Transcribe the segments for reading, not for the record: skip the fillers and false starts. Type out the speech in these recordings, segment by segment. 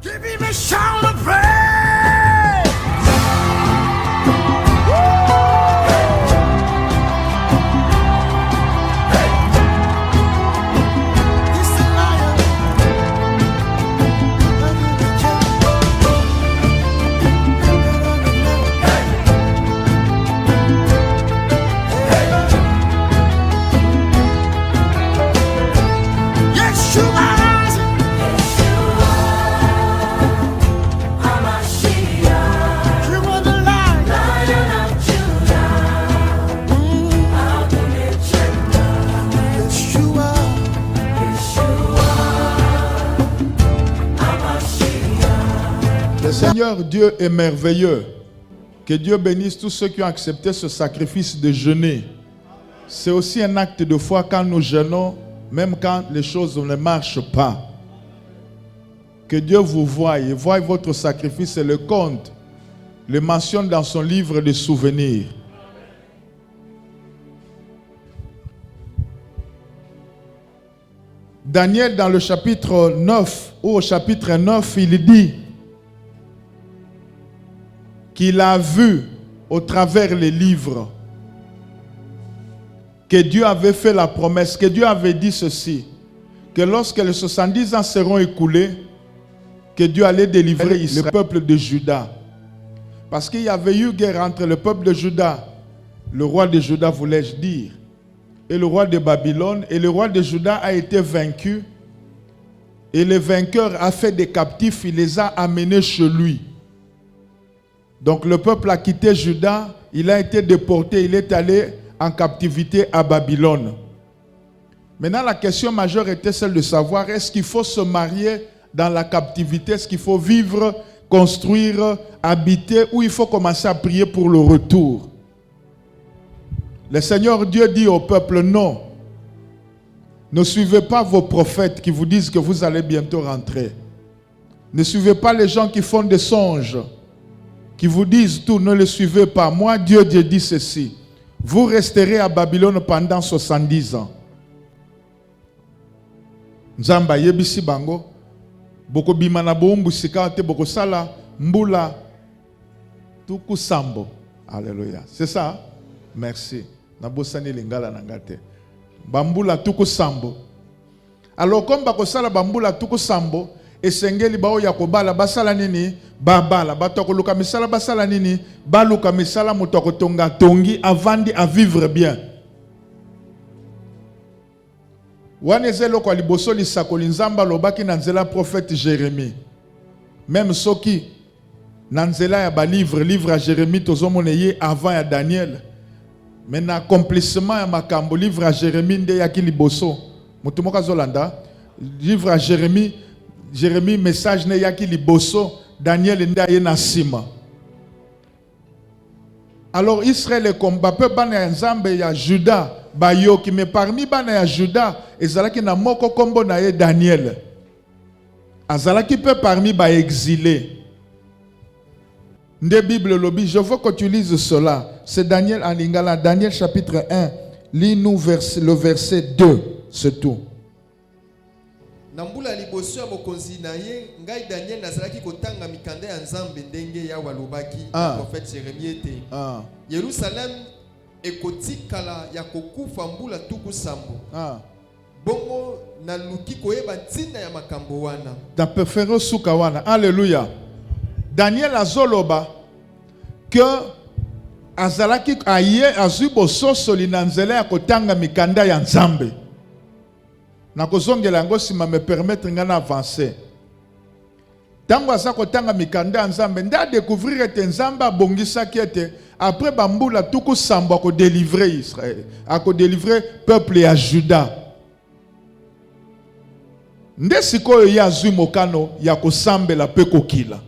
Give him a shout of praise. Le Seigneur Dieu est merveilleux. Que Dieu bénisse tous ceux qui ont accepté ce sacrifice de jeûner. C'est aussi un acte de foi quand nous jeûnons, même quand les choses ne marchent pas. Que Dieu vous voie et voie votre sacrifice et le compte. Le mentionne dans son livre de souvenirs. Daniel, dans le chapitre 9, ou au chapitre 9, il dit qu'il a vu au travers les livres que Dieu avait fait la promesse, que Dieu avait dit ceci, que lorsque les 70 ans seront écoulés, que Dieu allait délivrer le peuple de Juda. Parce qu'il y avait eu guerre entre le peuple de Juda, le roi de Juda voulais-je dire, et le roi de Babylone, et le roi de Juda a été vaincu, et le vainqueur a fait des captifs, il les a amenés chez lui. Donc le peuple a quitté Juda, il a été déporté, il est allé en captivité à Babylone. Maintenant la question majeure était celle de savoir, est-ce qu'il faut se marier dans la captivité, est-ce qu'il faut vivre, construire, habiter, ou il faut commencer à prier pour le retour? Le Seigneur Dieu dit au peuple, non. Ne suivez pas vos prophètes qui vous disent que vous allez bientôt rentrer. Ne suivez pas les gens qui font des songes, qui vous disent tout, ne les suivez pas. Moi, Dieu dit ceci. Vous resterez à Babylone pendant 70 ans. Nzamba yebisi bango. Boko bimana bombu sikate boko sala mbula tuku sambo. Alléluia. C'est ça? Merci. Nabosani lingala nangate. Bambula tuku sambo. Alors comme bako sala bambula tuku sambo, esengeli bao ya kobala basala nini? Babala batoko luka misala basala nini? Baluka misala mutoko tonga tongi avandi à vivre bien. Wanezelo kwa liboso lisakoli nzamba lobaki na nzela prophète Jérémie. Même soki na nzela ya ba livre à Jérémie tozomone ye avant ya Daniel. Mais na accomplissement ya makambo livre à Jérémie nde yaki liboso. Mutu moka zolanda livre à Jérémie message ne yaki liboso, Daniel nda na sima. Alors Israël est combat peu bana nzambe ya Juda bayoki, mais parmi bana ya Juda ezalaki na moko kombo na ye Daniel. Azalaki peu parmi ba exilés. Nde Bible lobi, je veux que tu lises cela. C'est Daniel en lingala, Daniel chapitre 1. Lis-nous le verset 2, c'est tout. Nambula liboso ya mokonzi na ye ngai Daniel nazalaki kotanga mikanda ya nzambe ndenge ya walobaki prophète Jérémie ete Yerusalem ekotikala ya kokufa mbula tuku sambo bongo na luki koyeba ntina ya makambo wana da prefero suka wana. Alléluia. Daniel azoloba que azalaki aye azubo sosoli na nzela ya kotanga mikanda ya nzambe. Nakozongela yango sima me permettre ngana avancer. Tango asa kotanga mikanda ya nzambe nda découvrir ete nzambe abongisaki ete après bambula tuku sambo ako délivrer Israël, ako délivrer peuple ya Juda. Nde sikoyo ya azui mokano ya kosambela pe kokila.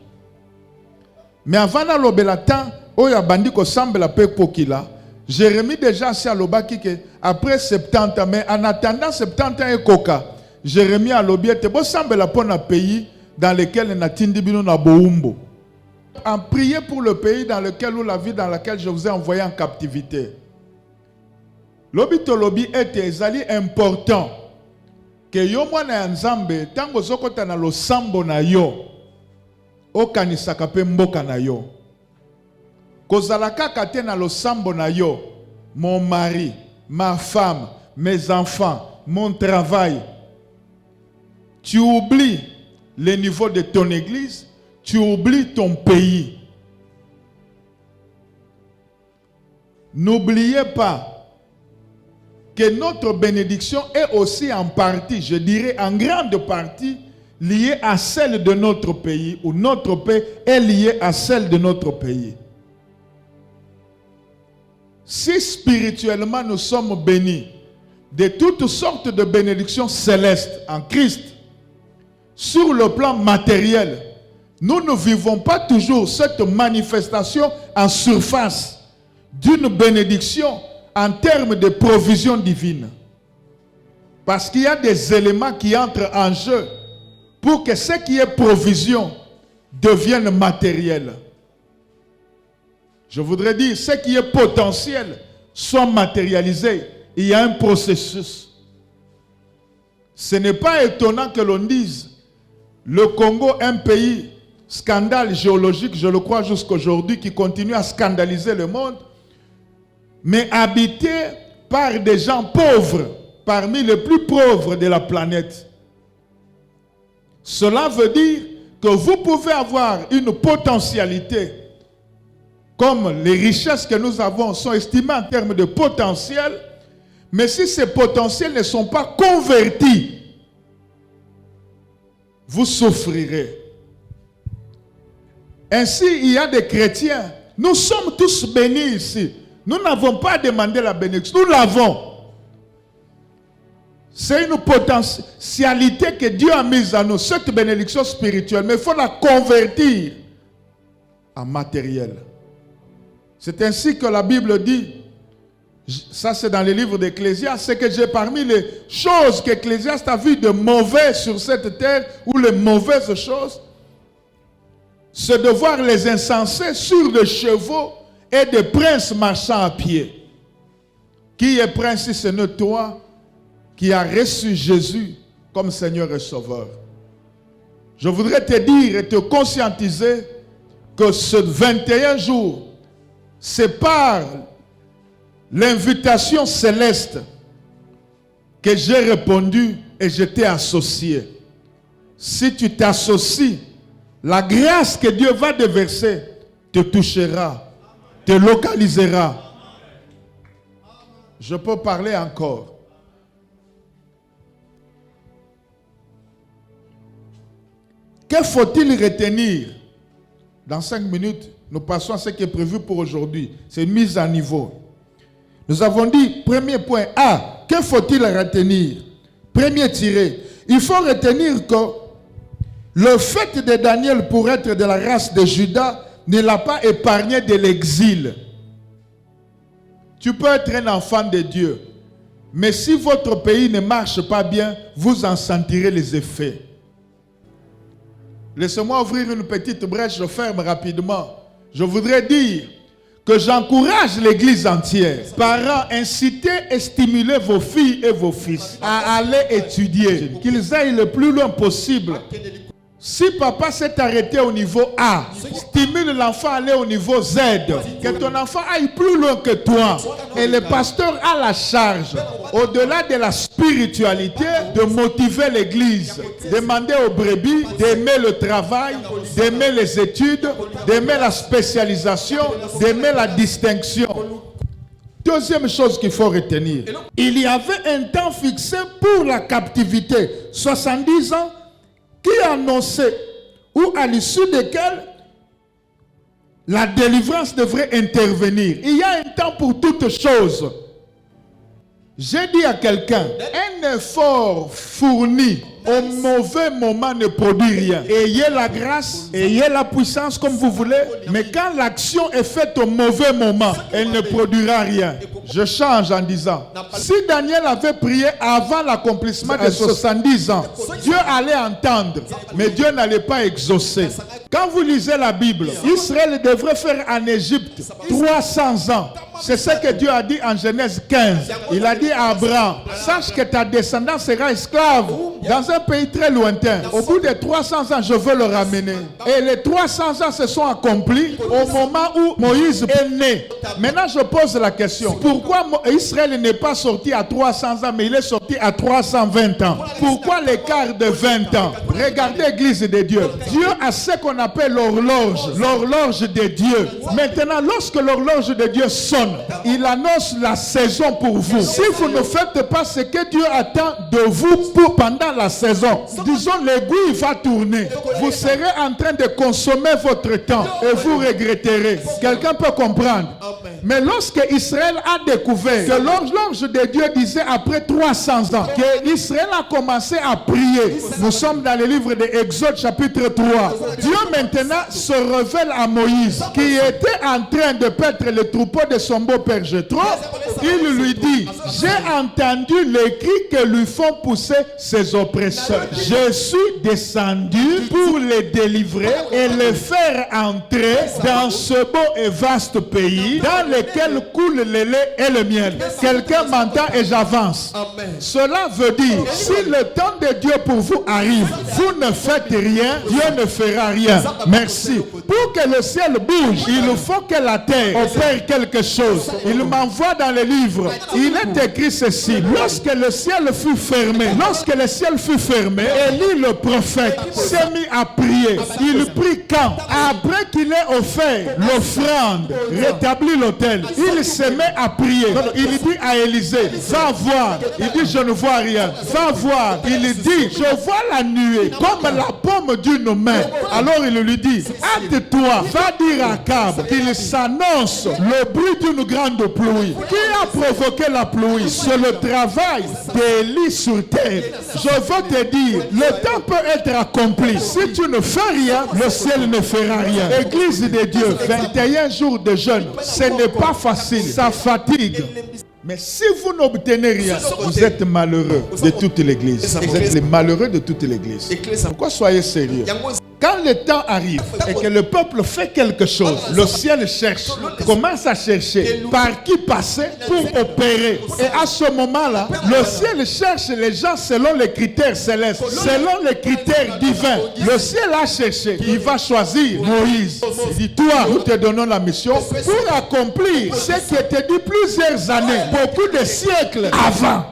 Mais avant na lobela temps oya bandi kosambela pe kokila, Jérémie déjà si alobaki que après 70 ans, mais en attendant 70 ans et koka, Jérémie a lobby te bo sambela pona pays dans lequel na tindibino na boumbo. En prier pour le pays dans lequel ou la vie dans laquelle je vous ai envoyé en captivité. Lobby to lobby était ezali important que yo mwana ya nzambe tango zokota na lo sambo na yo okanisaka pe mboka na yo. Kozala kaka te na losambo na yo, mon mari, ma femme, mes enfants, mon travail. Tu oublies le niveau de ton église, tu oublies ton pays. N'oubliez pas que notre bénédiction est aussi en partie, je dirais en grande partie, liée à celle de notre pays, ou notre pays est lié à celle de notre pays. Si spirituellement nous sommes bénis de toutes sortes de bénédictions célestes en Christ, sur le plan matériel, nous ne vivons pas toujours cette manifestation en surface d'une bénédiction en termes de provision divine. Parce qu'il y a des éléments qui entrent en jeu pour que ce qui est provision devienne matériel. Je voudrais dire, ce qui est potentiel soit matérialisé. Il y a un processus. Ce n'est pas étonnant que l'on dise le Congo, un pays scandale géologique, je le crois jusqu'aujourd'hui, qui continue à scandaliser le monde, mais habité par des gens pauvres, parmi les plus pauvres de la planète. Cela veut dire que vous pouvez avoir une potentialité, comme les richesses que nous avons sont estimées en termes de potentiel, mais si ces potentiels ne sont pas convertis, vous souffrirez. Ainsi, il y a des chrétiens. Nous sommes tous bénis ici. Nous n'avons pas demandé la bénédiction. Nous l'avons. C'est une potentialité que Dieu a mise à nous, cette bénédiction spirituelle. Mais il faut la convertir en matériel. C'est ainsi que la Bible dit, ça c'est dans le livre d'Ecclésiaste, c'est que j'ai parmi les choses qu'Ecclésiaste a vues de mauvais sur cette terre, ou les mauvaises choses, c'est de voir les insensés sur des chevaux et des princes marchant à pied. Qui est prince si ce n'est toi qui as reçu Jésus comme Seigneur et Sauveur? Je voudrais te dire et te conscientiser que ce 21 jours, c'est par l'invitation céleste que j'ai répondu et je t'ai associé. Si tu t'associes, la grâce que Dieu va déverser te touchera, te localisera. Je peux parler encore. Que faut-il retenir? Dans 5 minutes, nous passons à ce qui est prévu pour aujourd'hui. C'est une mise à niveau. Nous avons dit, premier point A, que faut-il retenir? Premier tiré. Il faut retenir que le fait de Daniel pour être de la race de Juda ne l'a pas épargné de l'exil. Tu peux être un enfant de Dieu, mais si votre pays ne marche pas bien, vous en sentirez les effets. Laissez-moi ouvrir une petite brèche, je ferme rapidement. Je voudrais dire que j'encourage l'église entière. Parents, incitez et stimulez vos filles et vos fils à aller étudier, qu'ils aillent le plus loin possible. Si papa s'est arrêté au niveau A, stimule l'enfant à aller au niveau Z. Que ton enfant aille plus loin que toi. Et le pasteur a la charge, au-delà de la spiritualité, de motiver l'église. Demander aux brebis d'aimer le travail, d'aimer les études, d'aimer la spécialisation, d'aimer la distinction. Deuxième chose qu'il faut retenir. Il y avait un temps fixé pour la captivité. 70 ans. Qui annonçait, ou à l'issue desquels la délivrance devrait intervenir. Il y a un temps pour toutes choses. J'ai dit à quelqu'un, un effort fourni au mauvais moment ne produit rien. Ayez la grâce, ayez la puissance comme vous voulez, mais quand l'action est faite au mauvais moment, elle ne produira rien. Je change en disant, si Daniel avait prié avant l'accomplissement de 70 ans, Dieu allait entendre, mais Dieu n'allait pas exaucer. Quand vous lisez la Bible, Israël devrait faire en Égypte 300 ans. C'est ce que Dieu a dit en Genèse 15. Il a dit à Abraham, sache que ta descendance sera esclave dans un pays très lointain. Au bout de 300 ans, je veux le ramener. Et les 300 ans se sont accomplis au moment où Moïse est né. Maintenant, je pose la question. Pourquoi Israël n'est pas sorti à 300 ans, mais il est sorti à 320 ans? Pourquoi l'écart de 20 ans? Regardez l'église de Dieu. Dieu a ce qu'on appelle l'horloge de Dieu. Maintenant, lorsque l'horloge de Dieu sonne, il annonce la saison pour vous. Si vous ne faites pas ce que Dieu attend de vous pendant la saison, disons l'aiguille va tourner. Vous serez en train de consommer votre temps et vous regretterez. Quelqu'un peut comprendre? Mais lorsque Israël a découvert que l'ange de Dieu disait après 300 ans que Israël a commencé à prier, nous sommes dans le livre de Exode chapitre 3. Dieu maintenant se révèle à Moïse qui était en train de paître le troupeau de son beau-père Jéthro. Il lui dit: j'ai entendu les cris que lui font pousser ses oppresseurs. Je suis descendu pour les délivrer et les faire entrer dans ce beau et vaste pays dans lequel coule le lait et le miel. Quelqu'un m'entend et j'avance. Cela veut dire, si le temps de Dieu pour vous arrive, vous ne faites rien, Dieu ne fera rien. Merci. Pour que le ciel bouge, il faut que la terre opère quelque chose. Il m'envoie dans le livre. Il est écrit ceci: lorsque le ciel fut fermé, Élie le prophète s'est mis à prier. Il prie quand? Après qu'il ait offert l'offrande, rétabli l'autel, il se met à prier. Il dit à Élisée: va voir. Il dit: je ne vois rien. Va voir. Il dit: je vois la nuée comme la paume d'une main. Alors il lui dit: hâte-toi, va dire à Akab qu'il s'annonce le bruit d'une grande pluie. Qui a provoqué la pluie? C'est le travail d'Élie sur terre. Je veux te dire, le temps peut être accompli. Si tu ne fais rien, le ciel ne fera rien. Église de Dieu, 21 jours de jeûne, ce n'est pas facile, ça fatigue. Mais si vous n'obtenez rien, vous êtes malheureux de toute l'église. Vous êtes les malheureux de toute l'église. Pourquoi soyez sérieux? Quand le temps arrive et que le peuple fait quelque chose, le ciel cherche, commence à chercher par qui passer pour opérer. Et à ce moment-là, le ciel cherche les gens selon les critères célestes, selon les critères divins. Le ciel a cherché, il va choisir Moïse. Il dit: toi, nous te donnons la mission pour accomplir ce qui était dit plusieurs années, beaucoup de siècles avant.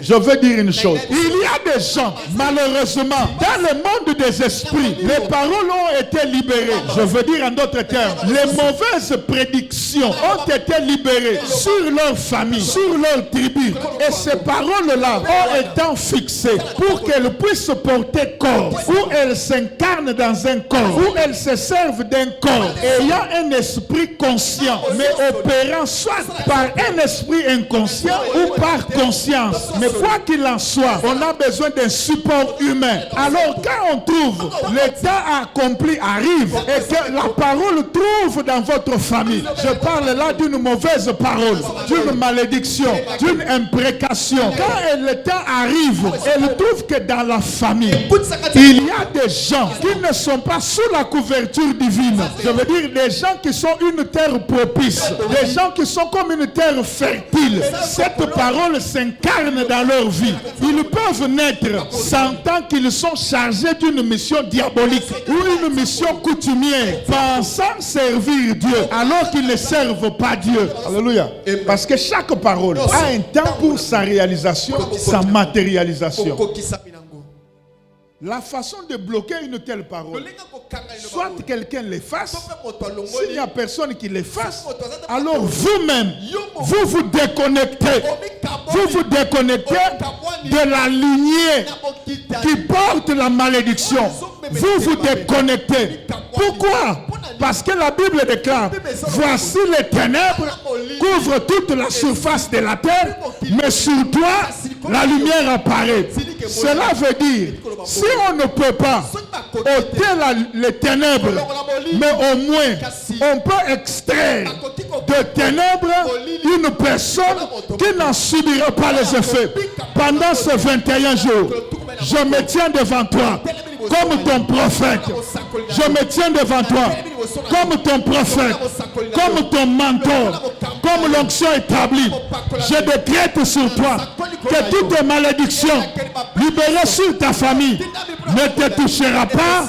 Je veux dire une chose. Il y a des gens, malheureusement, dans le monde des esprits, les paroles ont été libérées. Je veux dire en d'autres termes, les mauvaises prédictions ont été libérées sur leur famille, sur leur tribu. Et ces paroles-là ont été fixées pour qu'elles puissent porter corps, où elles s'incarnent dans un corps, où elles se servent d'un corps, ayant un esprit conscient, mais opérant soit par un esprit inconscient ou par conscience. Mais quoi qu'il en soit, on a besoin d'un support humain. Alors quand on trouve le temps accompli arrive et que la parole trouve dans votre famille, je parle là d'une mauvaise parole, d'une malédiction, d'une imprécation. Quand le temps arrive, elle trouve que dans la famille, il y a des gens qui ne sont pas sous la couverture divine. Je veux dire des gens qui sont une terre propice, des gens qui sont comme une terre fertile. Cette parole s'incarne dans leur vie. Ils peuvent naître sentant qu'ils sont chargés d'une mission diabolique ou une mission coutumière, pensant servir Dieu alors qu'ils ne servent pas Dieu. Alléluia. Parce que chaque parole a un temps pour sa réalisation, sa matérialisation. La façon de bloquer une telle parole, soit quelqu'un l'efface, s'il n'y a personne qui l'efface, alors vous-même, vous vous déconnectez. Vous vous déconnectez de la lignée qui porte la malédiction. Vous vous déconnectez. Pourquoi? Parce que la Bible déclare: voici les ténèbres couvrent toute la surface de la terre, mais sur toi, la lumière apparaît. Cela veut dire, si on ne peut pas ôter les ténèbres, mais au moins, on peut extraire de ténèbres une personne qui n'en subira pas les effets. Pendant ces 21 jours, je me tiens devant toi comme ton prophète. Je me tiens devant toi comme ton prophète, comme ton mentor, comme l'onction établie. Je décrète sur toi que toute malédiction libérée sur ta famille ne te touchera pas,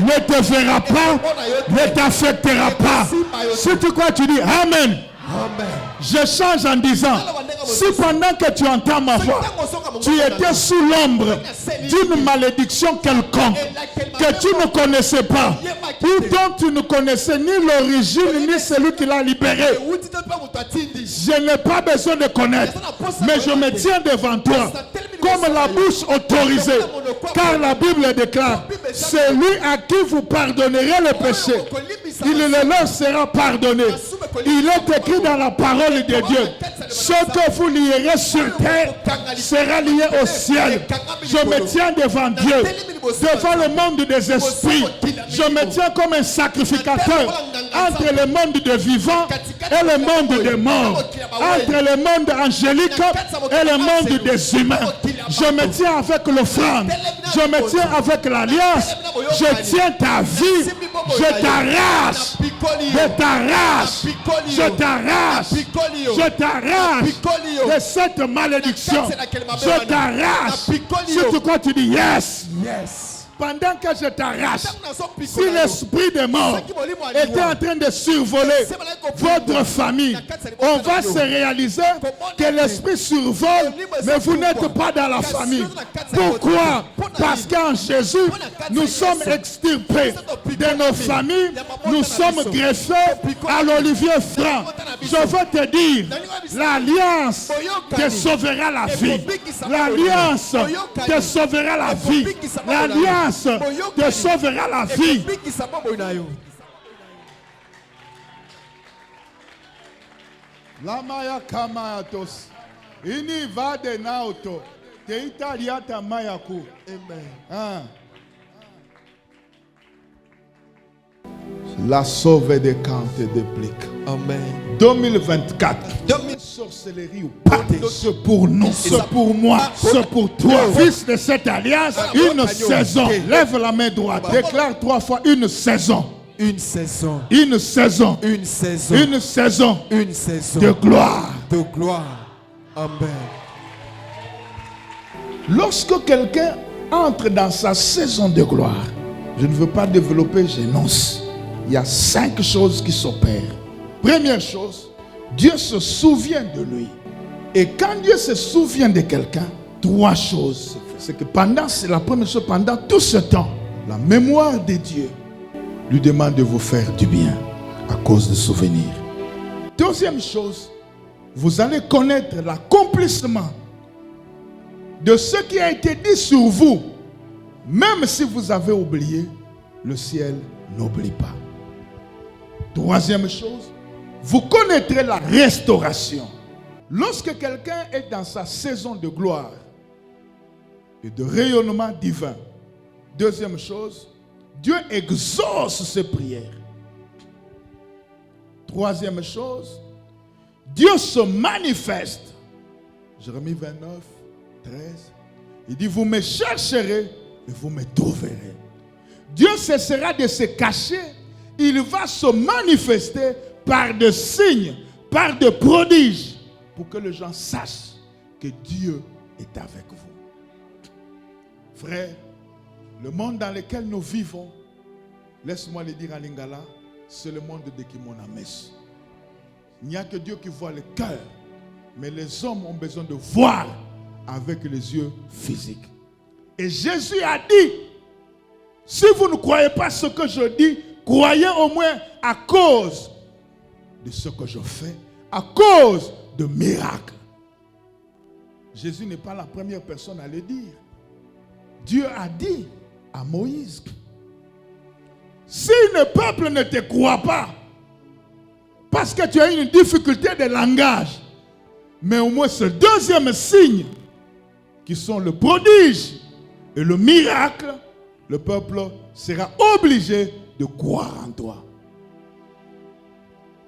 ne te verra pas, ne t'affectera pas. Si tu crois, tu dis Amen. Amen. Je change en disant, si pendant que tu entends ma voix, tu étais sous l'ombre d'une malédiction quelconque que tu ne connaissais pas, ou dont tu ne connaissais ni l'origine ni celui qui l'a libéré, je n'ai pas besoin de connaître, mais je me tiens devant toi comme la bouche autorisée, car la Bible déclare, celui à qui vous pardonnerez le péché, il le leur sera pardonné. Il est écrit dans la parole de Dieu, ce que vous lierez sur terre sera lié au ciel. Je me tiens devant Dieu, devant le monde des esprits. Je me tiens comme un sacrificateur entre le monde des vivants et le monde des morts, entre le monde angélique et le monde des humains. Je me tiens avec l'offrande, je me tiens avec l'alliance, je tiens ta vie, je t'arrache, je t'arrache, je t'arrache, je t'arrache de cette malédiction, je t'arrache. Si tu crois, tu dis yes. Yes. Pendant que je t'arrache, si l'esprit de mort était en train de survoler votre famille, on va se réaliser que l'esprit survole, mais vous n'êtes pas dans la famille. Pourquoi? Parce qu'en Jésus, nous sommes extirpés de nos familles, nous sommes greffés à l'olivier franc. Je veux te dire, l'alliance te sauvera la vie. L'alliance te sauvera la vie. L'alliance te sauvera la vie. Lamaya kamayatos. Ini va de nauto. Te italiata mayaku. Amen. La sauve des camps te déplique. Amen. 2024. Sorcellerie ou pas, c'est pour nous, c'est pour moi, c'est pour toi. Fils de cette alliance, une saison. Lève la main droite. Déclare 3 fois une saison. Une saison. Une saison. Une saison. Une saison. Une saison. De gloire. De gloire. Amen. Lorsque quelqu'un entre dans sa saison de gloire, je ne veux pas développer, j'énonce. Il y a 5 choses qui s'opèrent. Première chose, Dieu se souvient de lui. Et quand Dieu se souvient de quelqu'un, 3 choses. C'est que c'est la première chose, pendant tout ce temps, la mémoire de Dieu lui demande de vous faire du bien à cause de souvenirs. Deuxième chose, vous allez connaître l'accomplissement de ce qui a été dit sur vous. Même si vous avez oublié, le ciel n'oublie pas. Troisième chose, vous connaîtrez la restauration. Lorsque quelqu'un est dans sa saison de gloire et de rayonnement divin, deuxième chose, Dieu exauce ses prières. Troisième chose, Dieu se manifeste. Jérémie 29, 13, il dit, vous me chercherez et vous me trouverez. Dieu cessera de se cacher, il va se manifester par des signes, par des prodiges, pour que les gens sachent que Dieu est avec vous. Frère, le monde dans lequel nous vivons, laisse-moi le dire en lingala, c'est le monde de Kimonames. Il n'y a que Dieu qui voit le cœur, mais les hommes ont besoin de voir avec les yeux physiques. Et Jésus a dit, si vous ne croyez pas ce que je dis, croyez au moins à cause de ce que je fais, à cause de miracles. Jésus n'est pas la première personne à le dire. Dieu a dit à Moïse, si le peuple ne te croit pas, parce que tu as une difficulté de langage, mais au moins ce deuxième signe, qui sont le prodige et le miracle, le peuple sera obligé de croire en toi.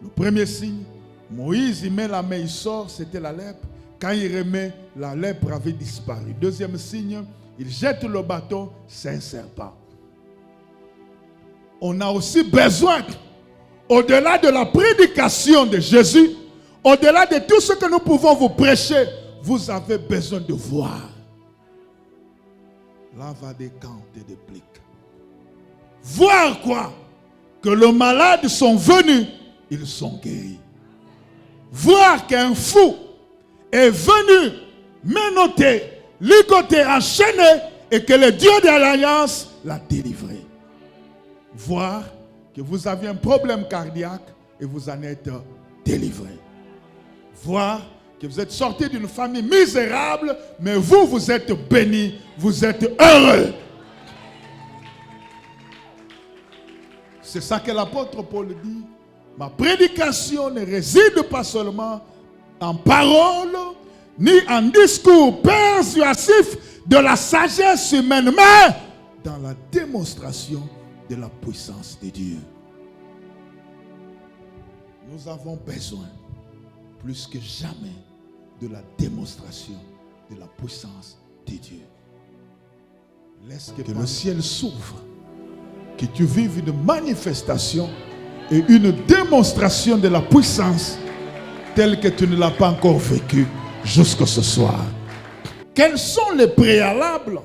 Le premier signe, Moïse, il met la main, il sort, c'était la lèpre. Quand il remet, la lèpre avait disparu. Deuxième signe, il jette le bâton, c'est un serpent. On a aussi besoin, au-delà de la prédication de Jésus, au-delà de tout ce que nous pouvons vous prêcher, vous avez besoin de voir. Là va des camps et des pliques. Voir quoi? Que les malades sont venus, ils sont guéris. Voir qu'un fou est venu, menotté, ligoté, enchaîné, et que le Dieu de l'Alliance l'a délivré. Voir que vous avez un problème cardiaque et vous en êtes délivré. Voir que vous êtes sorti d'une famille misérable, mais vous êtes béni, vous êtes heureux. C'est ça que l'apôtre Paul dit. Ma prédication ne réside pas seulement en paroles, ni en discours persuasifs de la sagesse humaine, mais dans la démonstration de la puissance de Dieu. Nous avons besoin, plus que jamais, de la démonstration de la puissance de Dieu. Laisse que le ciel s'ouvre, que tu vives une manifestation et une démonstration de la puissance telle que tu ne l'as pas encore vécue jusqu'à ce soir. Quels sont les préalables?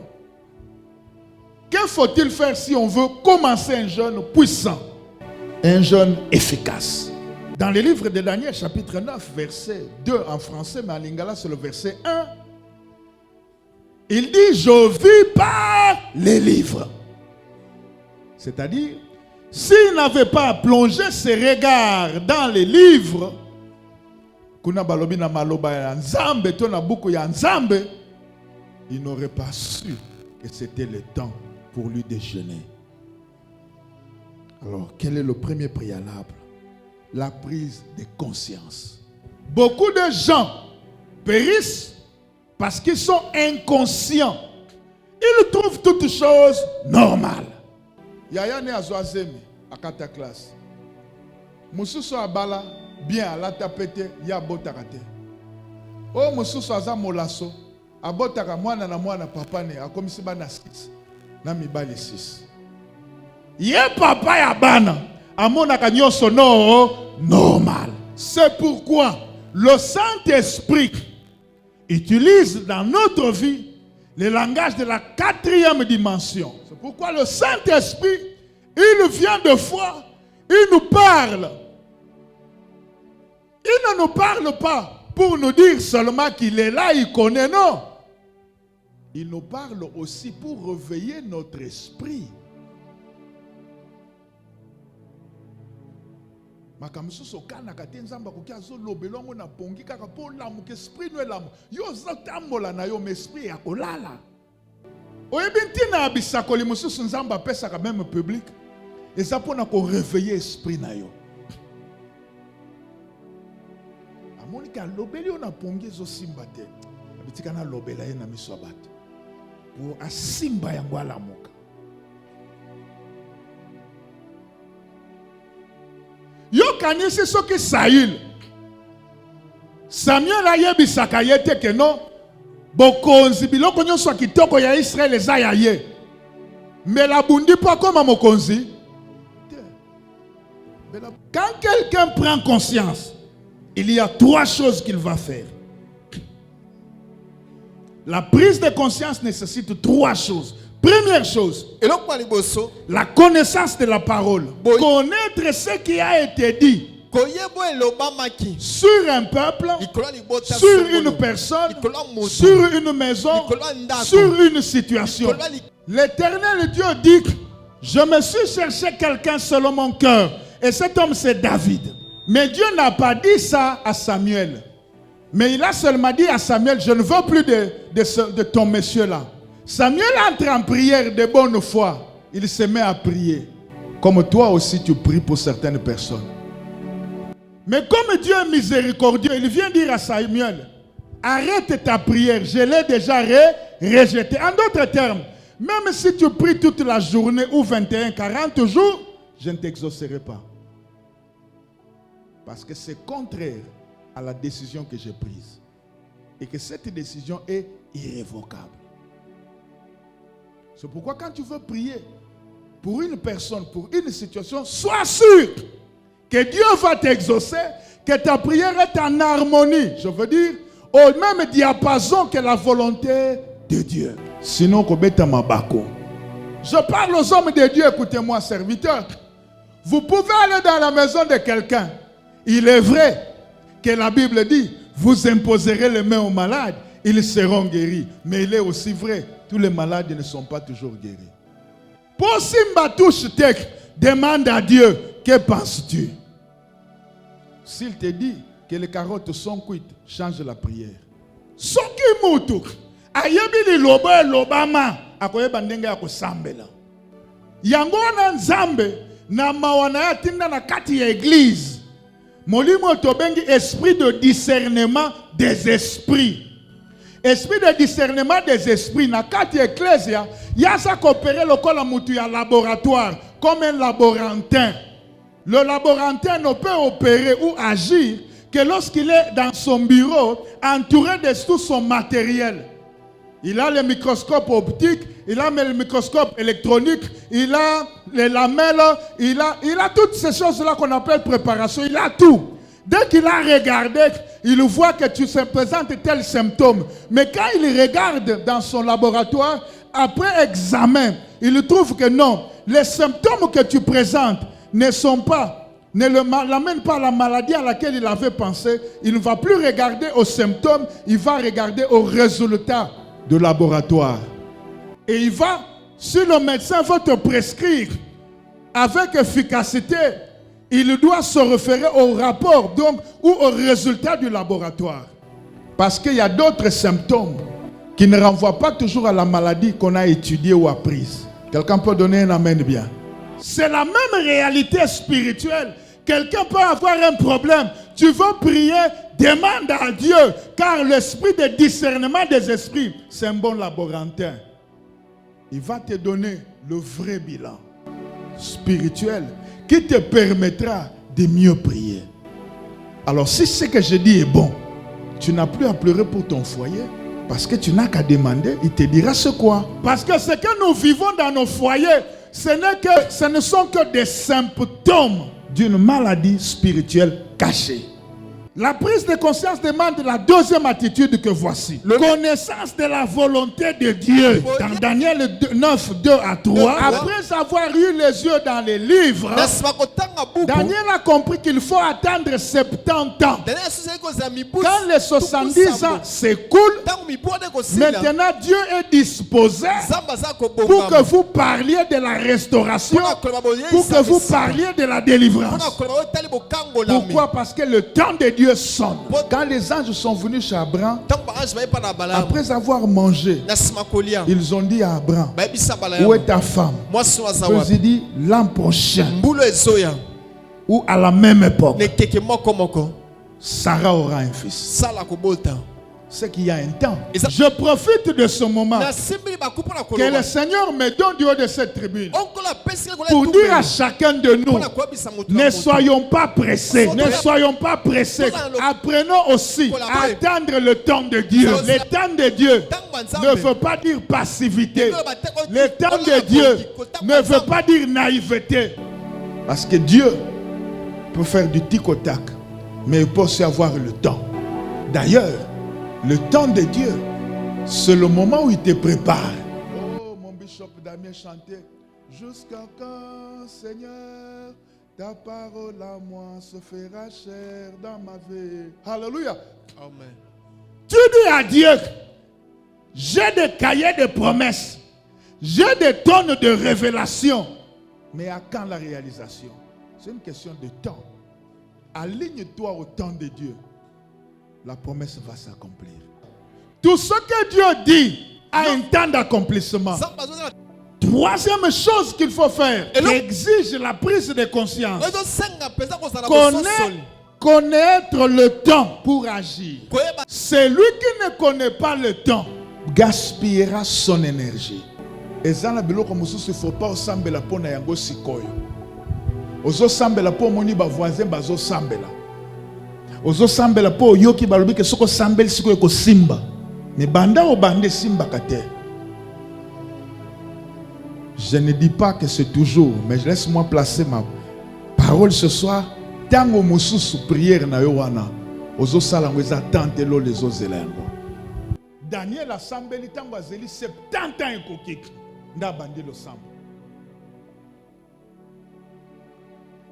Que faut-il faire si on veut commencer un jeûne puissant, un jeûne efficace? Dans le livre de Daniel, chapitre 9, verset 2 en français, mais en lingala, c'est le verset 1. Il dit, je vis par les livres. C'est-à-dire, s'il n'avait pas plongé ses regards dans les livres, il n'aurait pas su que c'était le temps pour lui déjeuner. Alors, quel est le premier préalable? La prise de conscience. Beaucoup de gens périssent parce qu'ils sont inconscients. Ils trouvent toutes choses normales. Yaya ne azwazemi à kata classe. Mususu abala bien à la tapete ya botakate. Oh mususu aza molaso abotaka mwana na mwana papa ne akomisi bana 6 na mibali 6. Ye papa ya bana amonaka nyonso no normal. C'est pourquoi le Saint-Esprit utilise dans notre vie le langage de la 4e dimension. C'est pourquoi le Saint-Esprit, il vient de fois, il nous parle. Il ne nous parle pas pour nous dire seulement qu'il est là, il connaît, non. Il nous parle aussi pour réveiller notre esprit. Makamsu sokana katenzamba kukiazo lobelongo na pongi kaka po lamu ke esprit no lamu yo zatambola na yo esprit ya kolala oyebintina bisakoli mususu nzamba pesa ka même public et ça pour na ko réveiller esprit na yo amonika lobeli na pongi zo simba te abitika na lobela ye na miso bato pour asimba yango alamuka. Yo kanisi soki Samuel ayebisaka ye te ke non bokonzi biloko nyonso kitoko ya Israël eza ya ye. Mais la bundi pas comme mokonzi. Quand quelqu'un prend conscience, il y a 3 choses qu'il va faire. La prise de conscience nécessite 3 choses. Première chose, la connaissance de la parole. Connaître ce qui a été dit sur un peuple, sur une personne, sur une maison, sur une situation. L'Éternel Dieu dit, je me suis cherché quelqu'un selon mon cœur. Et cet homme c'est David. Mais Dieu n'a pas dit ça à Samuel. Mais il a seulement dit à Samuel, je ne veux plus de ton monsieur là. Samuel entre en prière de bonne foi. Il se met à prier. Comme toi aussi tu pries pour certaines personnes. Mais comme Dieu est miséricordieux, il vient dire à Samuel, arrête ta prière, je l'ai déjà rejetée. En d'autres termes, même si tu pries toute la journée ou 21, 40 jours, je ne t'exaucerai pas. Parce que c'est contraire à la décision que j'ai prise. Et que cette décision est irrévocable. C'est pourquoi quand tu veux prier pour une personne, pour une situation, sois sûr que Dieu va t'exaucer, que ta prière est en harmonie. Je veux dire, au même diapason que la volonté de Dieu. Sinon, kobeta mabako. Je parle aux hommes de Dieu, écoutez-moi, serviteurs. Vous pouvez aller dans la maison de quelqu'un. Il est vrai que la Bible dit, vous imposerez les mains aux malades, ils seront guéris. Mais il est aussi vrai, tous les malades ne sont pas toujours guéris. Pour Simba touche tek, demande à Dieu, que penses-tu? S'il te dit que les carottes sont cuites, change la prière. Soki mutu, ayebi li loba lobama, akoyeba ndenge ya kosambela. Yango na nzambe, na mawana ya tinda na kati ya église. Molimo tobengi esprit de discernement des esprits. Esprit de discernement des esprits. Na kati ecclesia, yasa coopérer lokola mutu ya laboratoire, comme un laborantin. Le laborantin ne peut opérer ou agir que lorsqu'il est dans son bureau, entouré de tout son matériel. Il a le microscope optique, il a le microscope électronique, il a les lamelles, il a toutes ces choses-là qu'on appelle préparation, il a tout. Dès qu'il a regardé, il voit que tu te présentes tel symptôme. Mais quand il regarde dans son laboratoire, après examen, il trouve que non, les symptômes que tu présentes ne l'amènent pas à la maladie à laquelle il avait pensé. Il ne va plus regarder aux symptômes, il va regarder aux résultats de laboratoire. Et il va, si le médecin veut te prescrire avec efficacité, il doit se référer au rapport donc, ou au résultat du laboratoire. Parce qu'il y a d'autres symptômes qui ne renvoient pas toujours à la maladie qu'on a étudiée ou apprise. Quelqu'un peut donner un amen bien. C'est la même réalité spirituelle. Quelqu'un peut avoir un problème. Tu veux prier, demande à Dieu. Car l'esprit de discernement des esprits, c'est un bon laborantin. Il va te donner le vrai bilan spirituel qui te permettra de mieux prier. Alors si ce que je dis est bon, tu n'as plus à pleurer pour ton foyer. Parce que tu n'as qu'à demander, il te dira ce quoi. Parce que ce que nous vivons dans nos foyers, ce ne sont que des symptômes d'une maladie spirituelle cachée. La prise de conscience demande la deuxième attitude que voici. Connaissance de la volonté de Dieu. Dans Daniel 9, 2 à 3, après avoir eu les yeux dans les livres, Daniel a compris qu'il faut attendre 70 ans. Quand les 70 ans s'écoulent, maintenant Dieu est disposé pour que vous parliez de la restauration, pour que vous parliez de la délivrance. Pourquoi? Parce que le temps de Dieu sonne. Quand les anges sont venus chez Abraham, après avoir mangé, ils ont dit à Abraham, où est ta femme? Ils ont dit, l'an prochain, ou à la même époque, Sarah aura un fils. C'est qu'il y a un temps. Je profite de ce moment que le Seigneur me donne du haut de cette tribune pour dire à chacun de nous, ne soyons pas pressés, ne soyons pas pressés. Apprenons aussi à attendre le temps de Dieu. Le temps de Dieu ne veut pas dire passivité. Le temps de Dieu ne veut pas dire naïveté. Parce que Dieu peut faire du tic au tac, mais il peut aussi avoir le temps. D'ailleurs, le temps de Dieu, c'est le moment où il te prépare. Oh, mon bishop Damien chantait. Jusqu'à quand, Seigneur, ta parole à moi se fera chair dans ma vie. Alléluia. Amen. Tu dis à Dieu, j'ai des cahiers de promesses, j'ai des tonnes de révélations. Mais à quand la réalisation? C'est une question de temps. Aligne-toi au temps de Dieu. La promesse va s'accomplir. Tout ce que Dieu dit a un temps d'accomplissement. Troisième chose qu'il faut faire, qui exige la prise de conscience. Connaître le temps pour agir. Celui qui ne connaît pas le temps gaspillera son énergie. Et ça, il ne faut pas sambela po na yango sikoyo. Ozo sambela po moni ba voisin bazo sambela. Ozo sambela po yoki balobi ke soko sambel sikoyo ko simba. Mais banda o bande simba kate. Je ne dis pas que c'est toujours, mais laisse-moi placer ma parole ce soir. Tango mususu prière na yo wana. Daniel a sambeli tango azeli 70 ans ekokiki nda bandi lo sambo.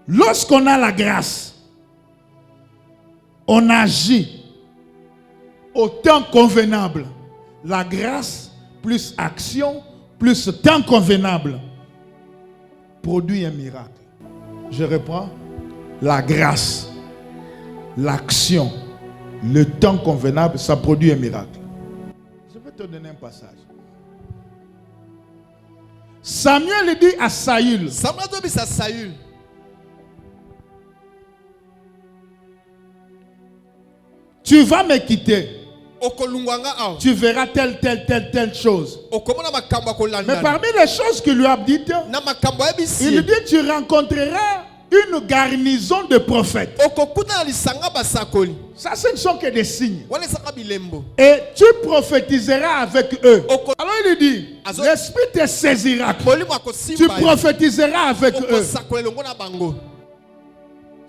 Lorsqu'on a la grâce, on agit au temps convenable. La grâce plus action plus temps convenable produit un miracle. Je reprends. La grâce, l'action, le temps convenable, ça produit un miracle. Je vais te donner un passage. Samuel dit à Saül. Tu vas me quitter. Tu verras telle chose. Mais parmi les choses qu'il lui a dites, il dit tu rencontreras une garnison de prophètes. Ça, ce ne sont que des signes. Et tu prophétiseras avec eux. Alors il dit, l'esprit te saisira. Tu prophétiseras avec eux.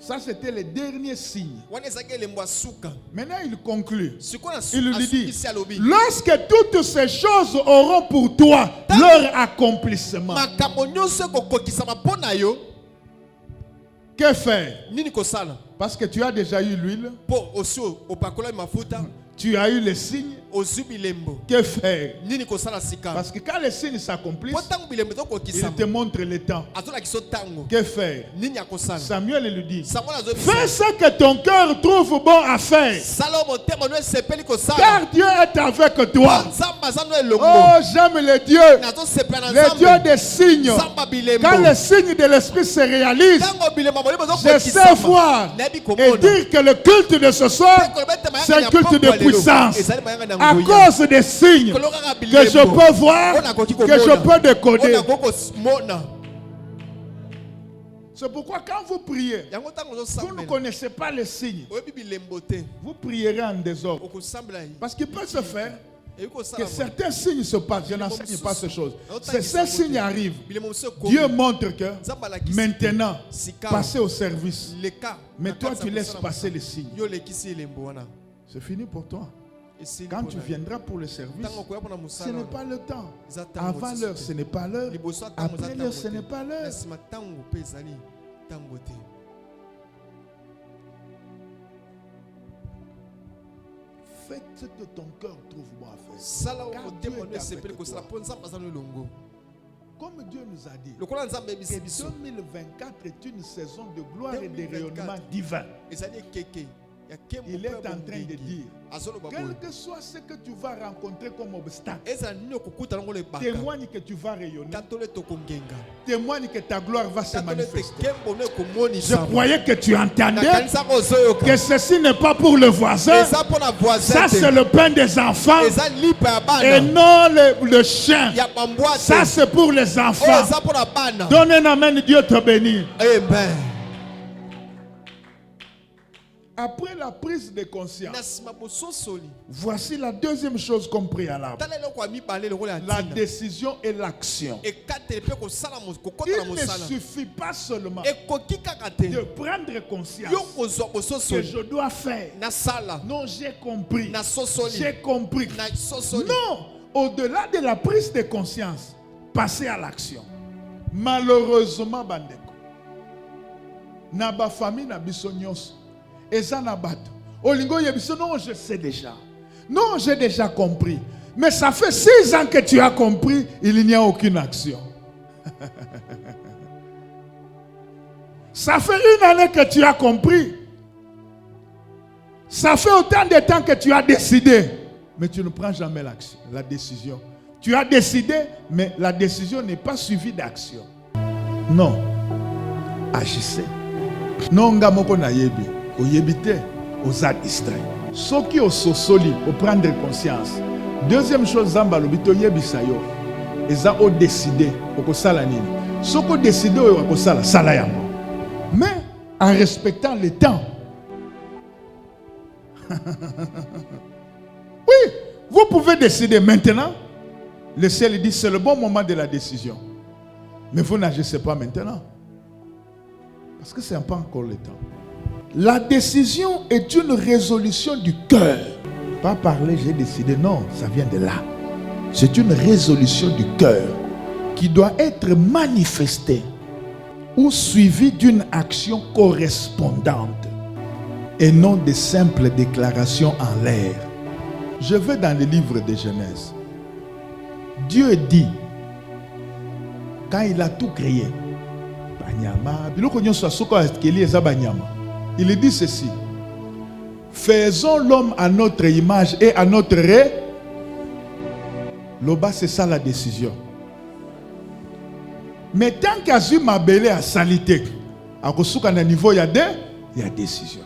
Ça, c'était le dernier signe. Maintenant, il conclut. Il lui dit, lorsque toutes ces choses auront pour toi leur accomplissement, que faire? Parce que tu as déjà eu l'huile. Tu as eu les signes. Que faire? Parce que quand les signes s'accomplissent, il te montre le temps. Que faire? Samuel lui dit, fais ce que ton cœur trouve bon à faire. Car Dieu est avec toi. Oh, j'aime le Dieu des signes. Quand les signes de l'esprit se réalisent, je sais voir et dire que le culte de ce soir, c'est un culte de puissance. À cause des signes que je peux voir, que je peux décoder. C'est pourquoi quand vous priez, vous ne connaissez pas les signes. Vous prierez en désordre. Parce qu'il peut se faire que certains signes se passent. Je n'enseigne pas ces choses. Ces signes arrivent. Dieu montre que maintenant, passez au service. Mais toi, tu laisses passer les signes. C'est fini pour toi. Quand tu viendras pour le service, ce n'est pas le temps. Avant l'heure, ce n'est pas l'heure. Après l'heure, ce n'est pas l'heure. Faites ce que ton cœur trouve bon à faire. Car Dieu est avec toi. Comme Dieu nous a dit, que 2024 est une saison de gloire et de rayonnement divin. Il est en train de dire, quel que soit ce que tu vas rencontrer comme obstacle, témoigne que tu vas rayonner, témoigne que ta gloire va se manifester. Je croyais que tu entendais que ceci n'est pas pour le voisin, ça c'est le pain des enfants et non le chien. Ça c'est pour les enfants. Donne un amen, Dieu te bénit. Amen. Après la prise de conscience, voici la deuxième chose comme préalable. La décision et l'action. Il ne suffit pas seulement de prendre conscience que je dois faire. Non, j'ai compris. J'ai compris. Non, au-delà de la prise de conscience, passer à l'action. Malheureusement, bandeko, na ba famille na bisonyos. Et ça n'a pas. Olingo yebiso, non, je sais déjà. Non, j'ai déjà compris. Mais ça fait 6 ans que tu as compris, il n'y a aucune action. Ça fait 1 année que tu as compris. Ça fait autant de temps que tu as décidé. Mais tu ne prends jamais l'action, la décision. Tu as décidé, mais la décision n'est pas suivie d'action. Non. Agissez. Non, ngamoko na yebi. Au yébité, aux a distrait. Ce qui est sosoli, pour prendre conscience. Deuxième chose, Zamba lobito yebisayo. Ils ont décidé, au sala nini. Ce qui décidé, au sala, sala yango. Mais en respectant le temps. Oui, vous pouvez décider maintenant. Le ciel dit c'est le bon moment de la décision. Mais vous n'agissez pas maintenant. Parce que ce n'est pas encore le temps. La décision est une résolution du cœur. Pas parler, j'ai décidé, non, ça vient de là. C'est une résolution du cœur qui doit être manifestée ou suivie d'une action correspondante et non de simples déclarations en l'air. Je vais dans le livre de Genèse. Dieu dit, quand il a tout créé, il dit ceci: faisons l'homme à notre image et à notre Loba, c'est ça la décision. Mais tant qu'Azu m'a belé à salité, à un niveau, il y a décision.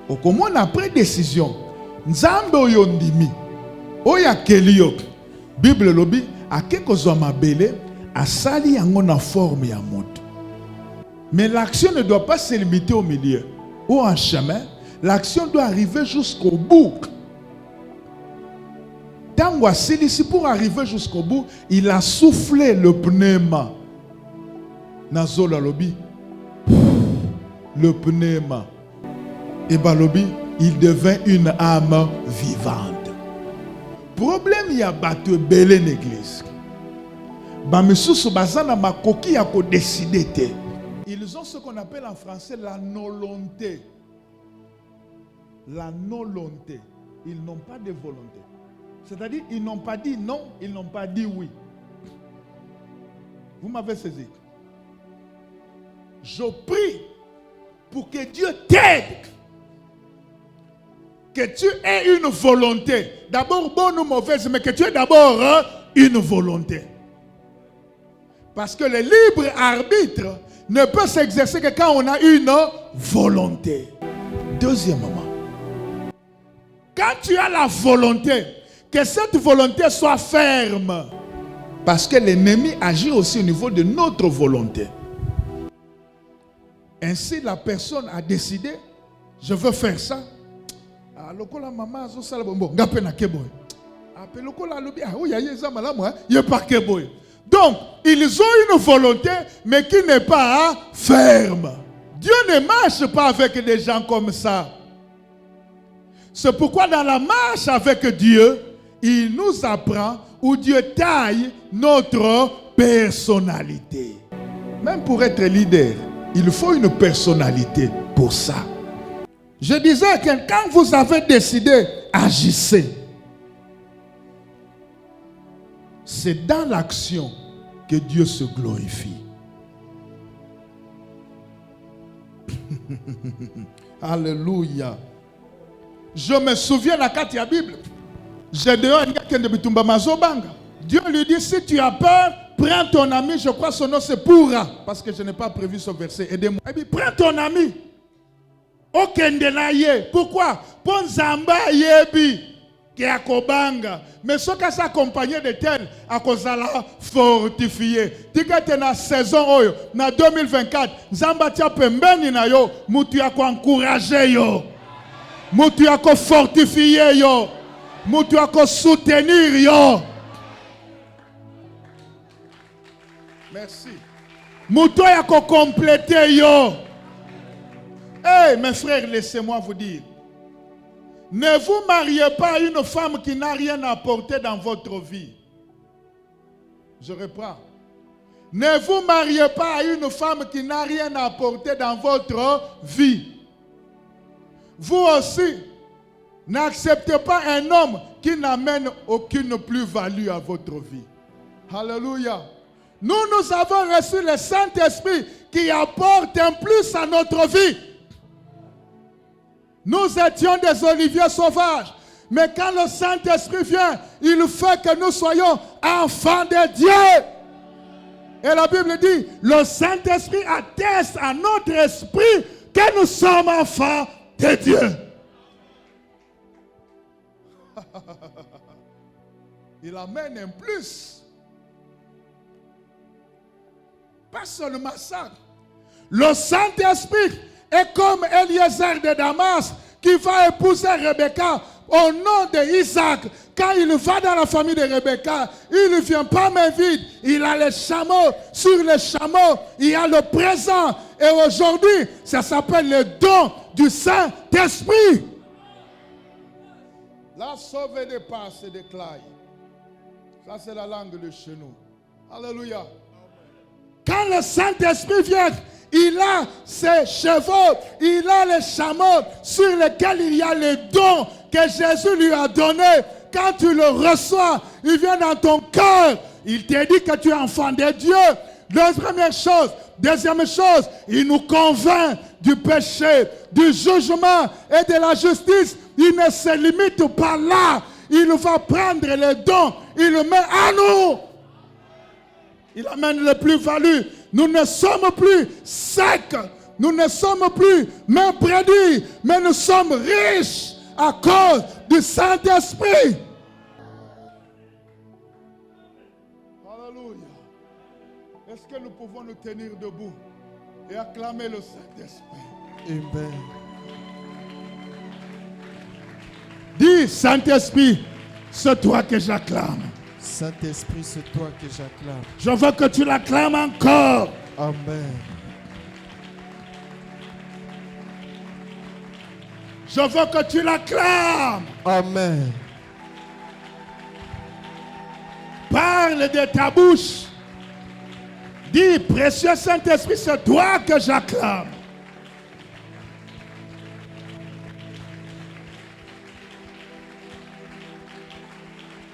Au comment après décision, Nzambe oyondimi, oya kelio, Bible lobby, à quelque chose m'a belé, à sali en forme ya mode. Mais l'action ne doit pas se limiter au milieu ou en chemin. L'action doit arriver jusqu'au bout. Tango ici pour arriver jusqu'au bout, il a soufflé le pneuma. Nazola lobby. Le pneuma. Et balobi, il devint une âme vivante. Problème, il y a battu belé l'église. Bamisusu bazana makoki ya ko décider. Ils ont ce qu'on appelle en français la volonté. La volonté. Ils n'ont pas de volonté. C'est-à-dire, ils n'ont pas dit non, ils n'ont pas dit oui. Vous m'avez saisi. Je prie pour que Dieu t'aide. Que tu aies une volonté. D'abord bonne ou mauvaise, mais que tu aies d'abord une volonté. Parce que le libre arbitre ne peut s'exercer que quand on a une volonté. Deuxièmement, quand tu as la volonté, que cette volonté soit ferme. Parce que l'ennemi agit aussi au niveau de notre volonté. Ainsi, la personne a décidé, je veux faire ça. Maman, donc, ils ont une volonté, mais qui n'est pas ferme. Dieu ne marche pas avec des gens comme ça. C'est pourquoi dans la marche avec Dieu, il nous apprend où Dieu taille notre personnalité. Même pour être leader, il faut une personnalité pour ça. Je disais que quand vous avez décidé, agissez. C'est dans l'action que Dieu se glorifie. Alléluia. Je me souviens de la carte de la Bible. J'ai dehors un gars qui est de Bitumba Mazobanga. Dieu lui dit, si tu as peur, prends ton ami, je crois son nom c'est Pourra. Parce que je n'ai pas prévu ce verset. Aidez-moi. Et puis, prends ton ami. Pourquoi? Pour Zamba yebi qui a kobanga. Mais ce qui s'accompagné de tel, à cause de la fortifié. Tika te na saison oyo, na 2024, Zamba tia pembeni na yo, mutu ya ko encourager yo. Mutu ya ko fortifier yo. Mutu ya ko soutenir yo. Merci. Mutu ya ko compléter yo. Hey, mes frères, laissez-moi vous dire. Ne vous mariez pas à une femme qui n'a rien apporté dans votre vie. Je reprends. Ne vous mariez pas à une femme qui n'a rien apporté dans votre vie. Vous aussi, n'acceptez pas un homme qui n'amène aucune plus-value à votre vie. Alléluia. Nous avons reçu le Saint-Esprit qui apporte un plus à notre vie. Nous étions des oliviers sauvages. Mais quand le Saint-Esprit vient, il fait que nous soyons enfants de Dieu. Et la Bible dit, le Saint-Esprit atteste à notre esprit que nous sommes enfants de Dieu. Il amène un plus. Pas seulement ça. Le Saint-Esprit est comme Eliezer de Damas qui va épouser Rebecca au nom d'Isaac, quand il va dans la famille de Rebecca, il ne vient pas main vide. Il a les chameaux. Sur les chameaux, il y a le présent. Et aujourd'hui, ça s'appelle le don du Saint-Esprit. La sauve des pas se déclare. Ça, c'est la langue de chez nous. Alléluia. Quand le Saint-Esprit vient, il a ses chevaux, il a les chameaux sur lesquels il y a les dons que Jésus lui a donnés. Quand tu le reçois, il vient dans ton cœur. Il te dit que tu es enfant de Dieu. Première chose. Deuxième chose, il nous convainc du péché, du jugement et de la justice. Il ne se limite pas là. Il va prendre les dons, il le met à nous. Il amène le plus-value. Nous ne sommes plus secs. Nous ne sommes plus mains prédits, mais nous sommes riches à cause du Saint-Esprit. Alléluia. Est-ce que nous pouvons nous tenir debout et acclamer le Saint-Esprit? Amen. Dis, Saint-Esprit, c'est toi que j'acclame. Saint-Esprit, c'est toi que j'acclame. Je veux que tu l'acclames encore. Amen. Je veux que tu l'acclames. Amen. Parle de ta bouche. Dis, précieux Saint-Esprit, c'est toi que j'acclame.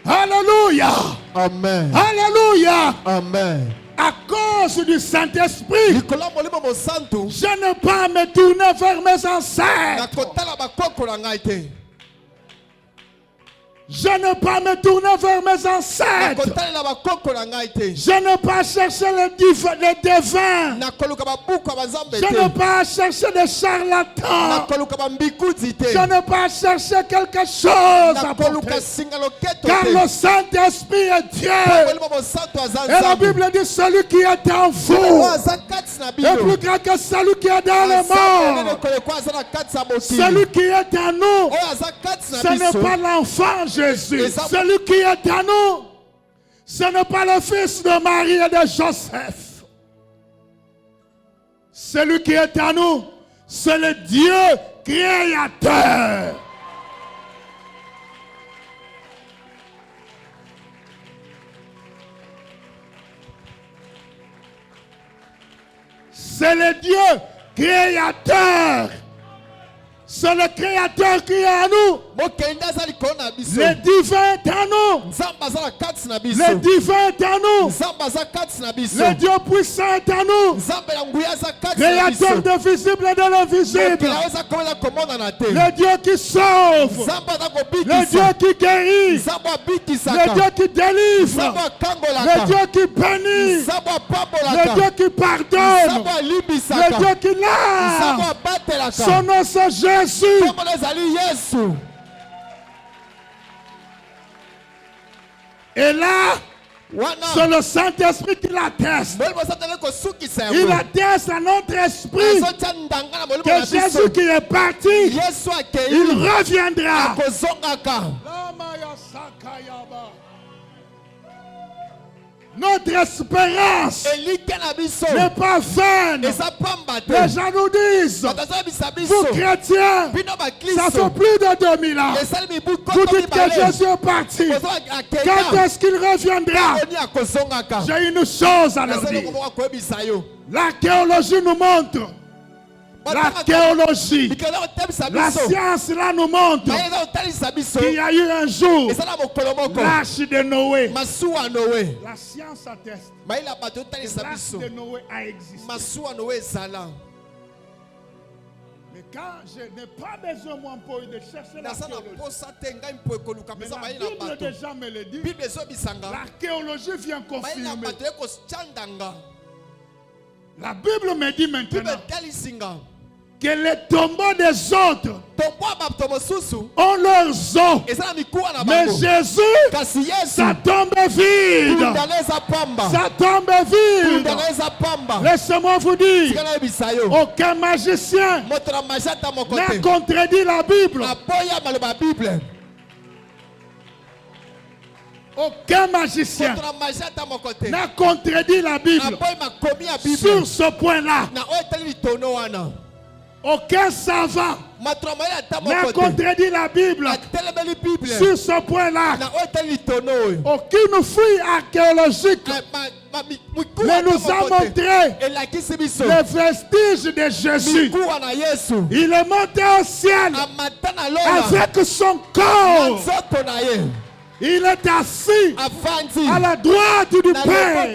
Alléluia. Amen. Alléluia. Amen. À cause du Saint-Esprit, Nicolas Molimo Monsanto. je ne peux pas me tourner vers mes ancêtres. Nakotala bakoko na ngai te. Je ne peux pas me tourner vers mes ancêtres. Nakotala na bakoko na ngai te. Je ne peux pas chercher les devins. Nakoluka babuku bazambe Je te. ne peux pas chercher des charlatans. Nakoluka bambikuzi te. Je ne peux pas chercher quelque chose à Nakoluka porter. singa loketo Car te. le Saint-Esprit est Dieu. Molimo Monsanto Et la azanzambe. Bible dit celui qui est en vous Azakati na est bino. plus grand que celui qui est dans le monde. Celui qui est en nous, ce n'est pas l'enfant Jésus. Celui qui est en nous, ce n'est pas le fils de Marie et de Joseph. Celui qui est en nous, c'est le Dieu créateur. C'est le Dieu créateur. C'est le créateur qui est en nous. Le divin est en nous. Le divin est en nous. Le Dieu puissant est en nous. Créateur de visible et de l'invisible. Le Dieu qui sauve. Le Dieu qui guérit. Le Dieu qui délivre. Le Dieu qui bénit. Le Dieu qui pardonne. Le Dieu qui lave. Son nom c'est Jésus. Et là, c'est le Saint-Esprit qui l'atteste. Il atteste à notre esprit que Jésus qui est parti, il reviendra. Notre espérance n'est pas vaine. Les gens nous disent, vous chrétiens, ça fait plus de 2000 ans. Vous dites que Jésus est parti. Quand est-ce qu'il reviendra? J'ai une chose à leur dire. L'archéologie nous montre. L'archéologie, la science là nous montre qu'il y a eu un jour l'arche de Noé. La science atteste que l'arche de Noé a existé. Mais quand je n'ai pas besoin moi pour de chercher l'archéologie, mais la Bible déjà me le dit, l'archéologie vient confirmer. La Bible me dit maintenant que les tombeaux des autres ont leurs os. Mais Jésus, sa tombe est vide. Sa tombe est vide. Laissez-moi vous dire, aucun magicien n'a contredit la Bible. Aucun magicien n'a contredit la Bible sur ce point-là. Aucun savant n'a contredit la Bible sur ce point-là. Aucune fouille archéologique ne nous a montré les vestiges de Jésus. Il est monté au ciel avec son corps. Il est assis à la droite du Père.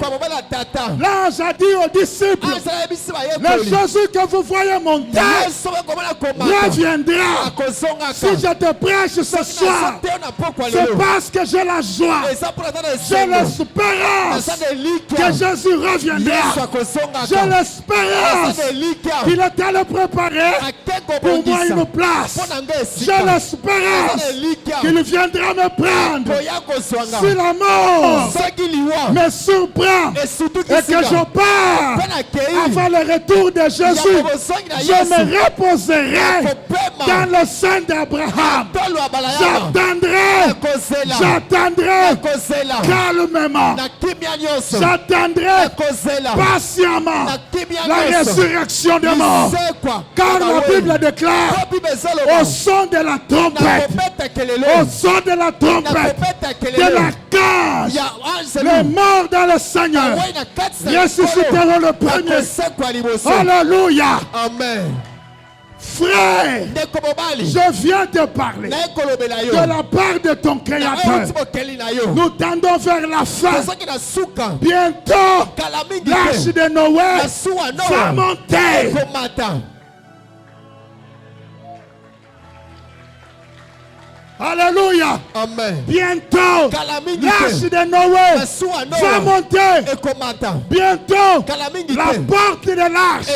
L'ange a dit aux disciples, le Jésus que vous voyez monter reviendra. Si je te prêche ce soir, c'est parce que j'ai la joie, j'ai l'espérance que Jésus reviendra. J'ai l'espérance qu'il est allé préparer pour moi une place. J'ai l'espérance qu'il viendra me prendre. Si la mort me surprend et que je pars avant le retour de Jésus, je me reposerai dans le sein d'Abraham. J'attendrai calmement, j'attendrai patiemment la résurrection des morts. Car la Bible déclare au son de la trompette, au son de la trompette, de la cage, les morts dans le Seigneur ressusciteront le premier. Alléluia. Amen. Frère, je viens te parler de la part de ton Créateur. Nous tendons vers la fin. Bientôt, l'arche de Noé va monter. Alléluia. Amen. Bientôt, l'arche de Noé va monter. Bientôt, la porte de l'arche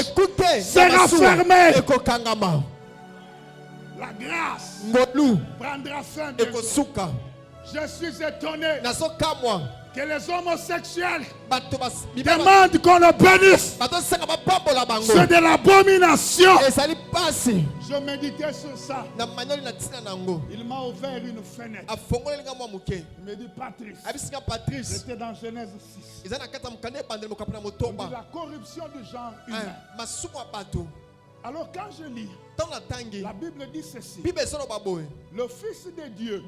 sera fermée. La grâce prendra fin de vous. Je suis étonné que les homosexuels demandent qu'on le bénisse. C'est de l'abomination. Je méditais sur ça. Il m'a ouvert une fenêtre. Il me dit, Patrice, j'étais dans Genèse 6. La corruption du genre humain. Alors quand je lis, la Bible dit ceci. Le Fils de Dieu,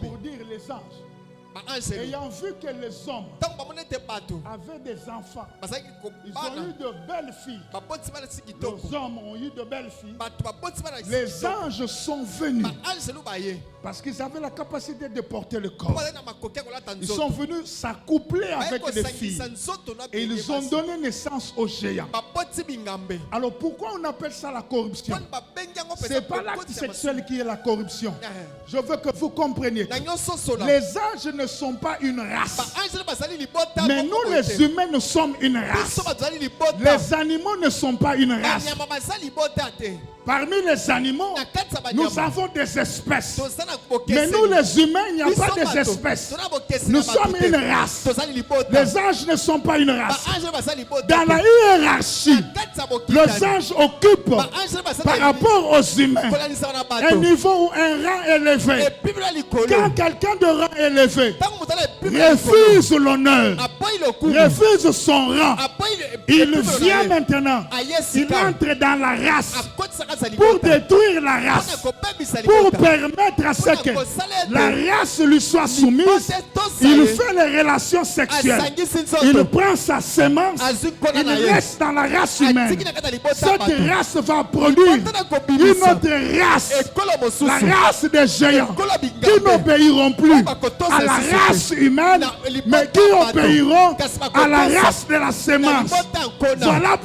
pour dire les anges, ayant vu que les hommes avaient des enfants, ils ont eu de belles filles. Les hommes ont eu de belles filles. Les anges sont venus parce qu'ils avaient la capacité de porter le corps. Ils sont venus s'accoupler avec les filles et ils ont donné naissance aux géants. Alors pourquoi on appelle ça la corruption? Ce n'est pas l'acte sexuel qui est la corruption. Je veux que vous compreniez. Les anges ne sont pas une race. Mais nous les humains, nous sommes une race. Les animaux ne sont pas une race. Parmi les animaux, nous avons des espèces. Mais nous les humains, il n'y a pas des espèces. Nous sommes une race. Les anges ne sont pas une race. Dans la hiérarchie, les anges occupent par rapport aux humains un niveau ou un rang élevé. Quand quelqu'un de rang élevé refuse l'honneur, refuse son rang, il vient maintenant, il entre dans la race pour détruire la race, pour permettre à ce que la race lui soit soumise. Il fait les relations sexuelles, il prend sa semence, il reste dans la race humaine. Cette race va produire une autre race, la race des géants, qui n'obéiront plus à la race humaine, mais qui obéiront à la race de la semence. Voilà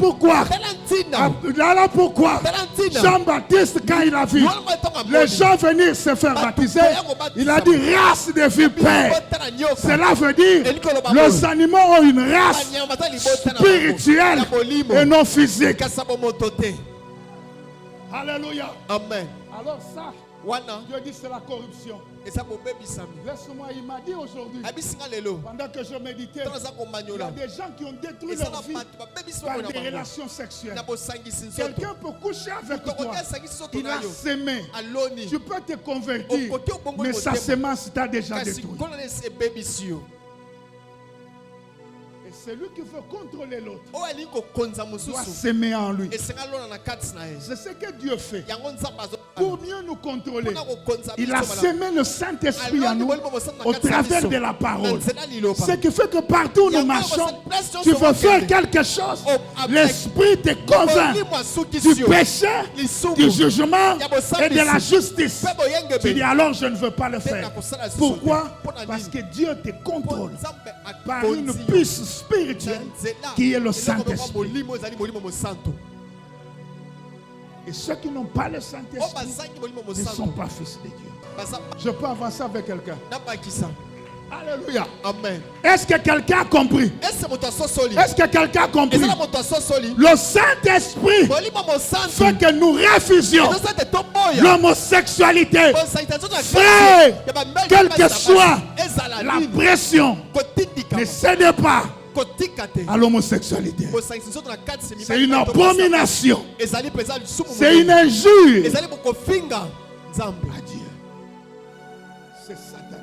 pourquoi Jean-Baptiste, quand il a vu les gens venir se faire baptiser, il a dit race de vipères. Cela veut dire les animaux ont une race spirituelle et non physique. Alléluia. Amen. Alors ça, Dieu dit c'est la corruption. Laisse-moi, il m'a dit aujourd'hui, pendant que je méditais, il y a des gens qui ont détruit leur vie par des relations sexuelles. Quelqu'un peut coucher avec toi, il a sémé. Tu peux te convertir, mais sa sémence t'a déjà détruit. Et celui qui veut contrôler l'autre doit s'aimer en lui. C'est ce que Dieu fait. Pour mieux nous contrôler, il a semé le Saint-Esprit en nous au travers de la parole. Ce qui fait que partout où nous marchons, tu veux faire quelque chose, l'Esprit te convainc du péché, du jugement et de la justice. Tu dis alors je ne veux pas le faire. Pourquoi? Parce que Dieu te contrôle par une puissance spirituelle qui est le Saint-Esprit. Et ceux qui n'ont pas le Saint-Esprit ne sont pas fils de Dieu. Je peux avancer avec quelqu'un. Alléluia. Amen. Est-ce que quelqu'un a compris? Est-ce que quelqu'un a compris? Le Saint-Esprit fait que nous refusions l'homosexualité. Frère, quelle que soit la pression, ne cédez pas à l'homosexualité. C'est une abomination. C'est une injure à Dieu. C'est satanique.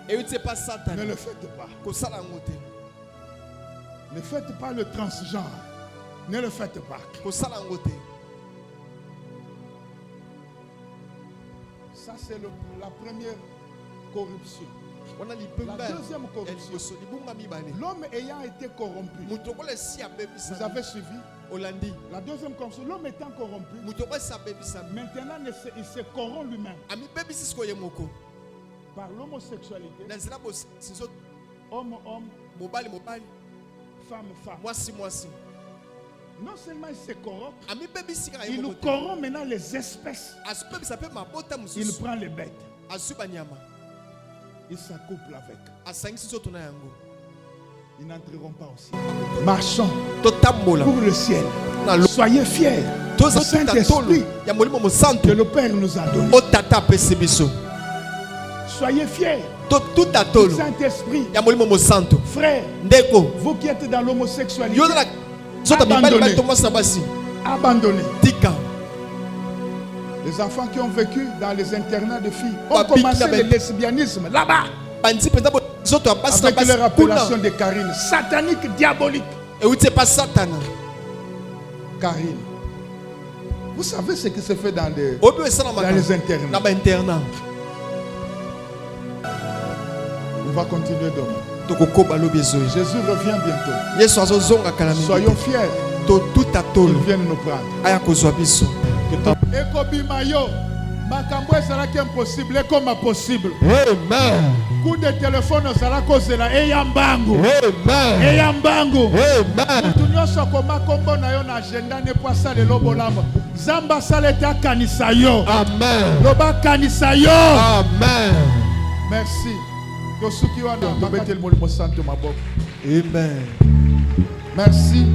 Ne le faites pas. Ne faites pas le transgenre. Ne le faites pas. Ça c'est la première corruption. La deuxième corruption, l'homme ayant été corrompu. Vous avez suivi? La deuxième corruption, l'homme étant corrompu, maintenant il se corrompt lui-même par l'homosexualité. Homme, femme. Non seulement il se corrompt, il nous corrompt maintenant les espèces. Il prend les bêtes. Ils s'accouplent avec. Ils n'entreront pas aussi. Marchons pour le ciel. Soyez fiers. Le Saint-Esprit que le Père nous a donné. Soyez fiers. Le Saint-Esprit. Frère, vous qui êtes dans l'homosexualité, abandonnez. Les enfants qui ont vécu dans les internats de filles ont commencé le lesbianisme là-bas. Avec leur appellation de Karine. Satanique, diabolique. Karine. Vous savez ce qui se fait dans les internats. On va continuer demain. Jésus revient bientôt. Soyons fiers. Ils viennent nous prendre. Ekobimayo, makambo ezalaki impossible comme possible. Amen. Coup de téléphone ozala kozela eyambangu. Amen. Eyambangu. Amen. Mutu nyonso koma kombo na yo na agenda ne poisa lelo bolamo. Zamba saleta kanisa yo. Amen. Loba kanisa yo. Amen. Merci. Yosuki wana mabeteli molimo santo maboko. Amen. Merci.